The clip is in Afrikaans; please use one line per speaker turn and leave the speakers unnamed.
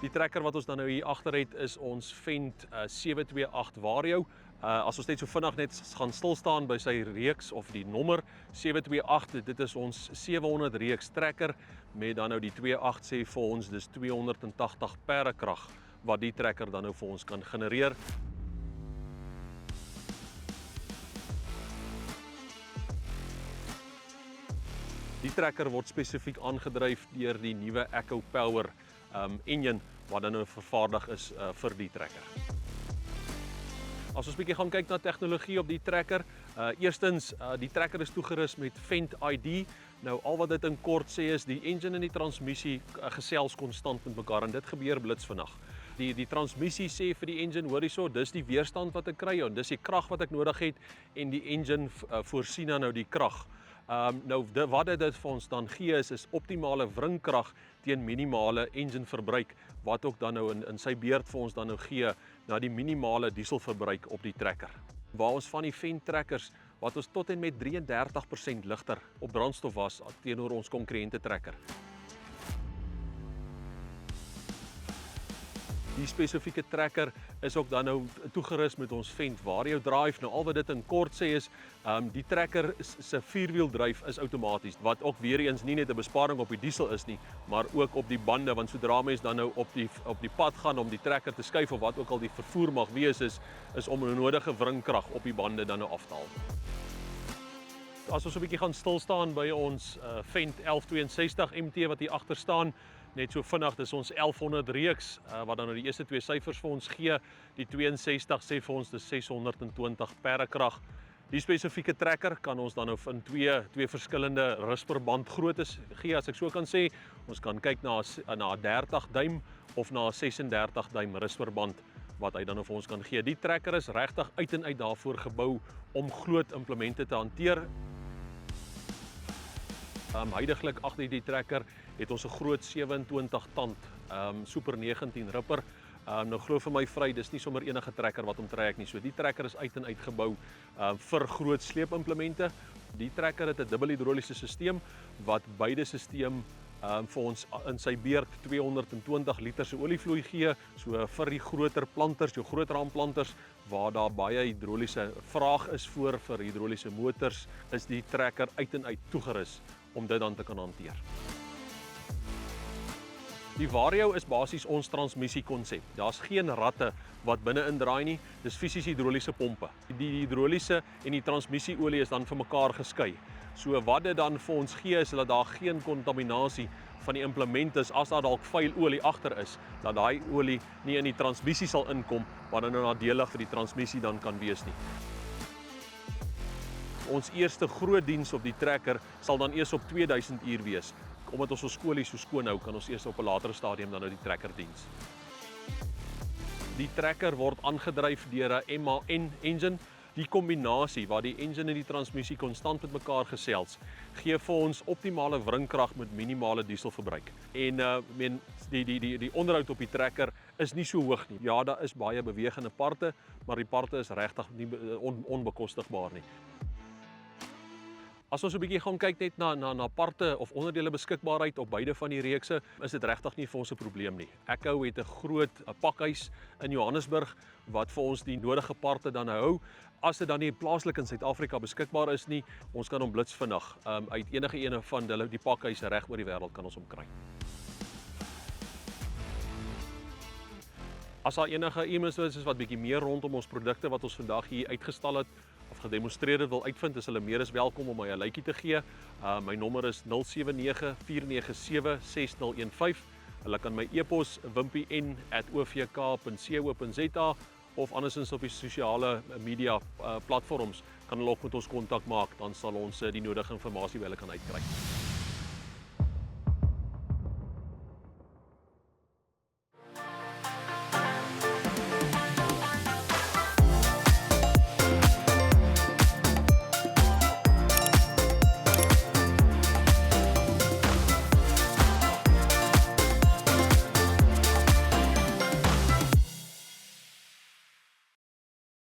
Die trekker wat ons dan nou hier agter het is ons Fendt 728 Vario. As ons net so vinnig net gaan stilstaan by sy reeks of die nommer 728, dit is ons 700 reeks trekker met dan nou die 28 sê vir ons dis 280 perdekrag wat die trekker dan nou vir ons kan genereer. Die trekker word spesifiek aangedryf deur die nuwe EcoPower engine wat dan nou vervaardig is vir die trekker. As ons bietjie gaan kyk na tegnologie op die trekker, eerstens die trekker is toegerus met Fendt ID. Nou al wat dit in kort sê is die engine en die transmissie gesels konstant met mekaar en dit gebeur blitsvinnig. Die transmissie sê vir die engine, hoor hierso, dis die weerstand wat ek kry en dis die krag wat ek nodig het en die engine voorsien dan nou die krag. Wat dit vir ons dan gee is optimale wringkrag teen minimale engine verbruik wat ook dan nou in sy beurt vir ons dan nou gee na die minimale dieselverbruik op die trekker. Waar ons van die Fendt trekkers wat ons tot en met 33% ligter op brandstof was teenoor ons konkurrente trekker. Die spesifieke trekker is ook dan nou toegerus met ons Fendt Vario Drive. Nou al wat dit in kort sê is, die trekker se vierwieldryf is outomaties, wat ook weer eens nie net 'n besparing op die diesel is nie, maar ook op die bande, want sodra mens dan nou op die pad gaan om die trekker te skuif of wat ook al die vervoer mag wees is om 'n nodige wringkrag op die bande dan nou af te haal. As ons 'n bietjie gaan stilstaan by ons Fendt 1162 MT wat hier agter staan, net so vinnig, dis ons 1100 reeks, wat dan nou die eerste twee syfers vir ons gee. Die 62 sê vir ons dis 620 perdekrag. Die spesifieke trekker kan ons dan nou in twee verskillende risperband groottes gee, as ek so kan sê. Ons kan kyk na 'n 30 duim of na 'n 36 duim risperband wat hy dan nou vir ons kan gee. Die trekker is regtig uit en uit daarvoor gebou om groot implemente te hanteer. Huidiglik agter die trekker het ons 'n groot 27 tand Super 19 ripper. Nou glo vir my vry, dis nie sommer enige trekker wat hom trek nie. So die trekker is uit en uit gebou vir groot sleepimplemente. Die trekker het 'n dubbel hidroliese stelsel wat beide stelsels vir ons in sy beurt 220 liter se olievloei gee. So vir die groter planters, jou groter aanplanters waar daar baie hidroliese vraag is vir hidroliese motors, is die trekker uit en uit toegerus om dit dan te kan hanteer. Die Vario is basies ons transmissiekonsep. Daar's geen ratte wat binne indraai nie, dis fisies hidroliese pompe. Die hidroliese en die transmissieolie is dan vir mekaar geskei. So wat dit dan vir ons gee is dat daar geen kontaminasie van die implement is as daar dalk vuil olie agter is, dat daai olie nie in die transmissie sal inkom wat dan nou nadelig vir die transmissie dan kan wees nie. Ons eerste groot diens op die trekker sal dan eers op 2000 uur wees. Omdat ons olie so skoon hou, kan ons eers op 'n latere stadium dan nou die trekker diens. Die trekker word aangedryf deur 'n MAN engine. Die kombinasie waar die engine en die transmissie konstant met mekaar gesels, gee vir ons optimale wringkrag met minimale dieselverbruik. En die onderhoud op die trekker is nie so hoog nie. Ja, daar is baie bewegende parte, maar die parte is regtig nie onbekostigbaar nie. As ons 'n bietjie gaan kyk net na parte of onderdele beskikbaarheid op beide van die reekse, is dit regtig nie vir ons 'n probleem nie. Echo het 'n groot pakhuis in Johannesburg wat vir ons die nodige parte dan hou. As dit dan nie plaaslik in Suid-Afrika beskikbaar is nie, ons kan hom blitsvinnig uit enige ene van hulle die pakhuise reg oor die wêreld kan ons hom kry. As daar enige e-mails is wat bietjie meer rondom ons produkte wat ons vandag hier uitgestal het of gedemonstreer het wil uitvind, is hulle meer as welkom om my 'n lykie te gee. My nommer is 079 497 6015. Hulle kan my e-pos wimpien@ovk.co.za of andersins op die sosiale media platforms kan hulle ook met ons kontak maak, dan sal ons die nodige inligting by hulle kan uitkry.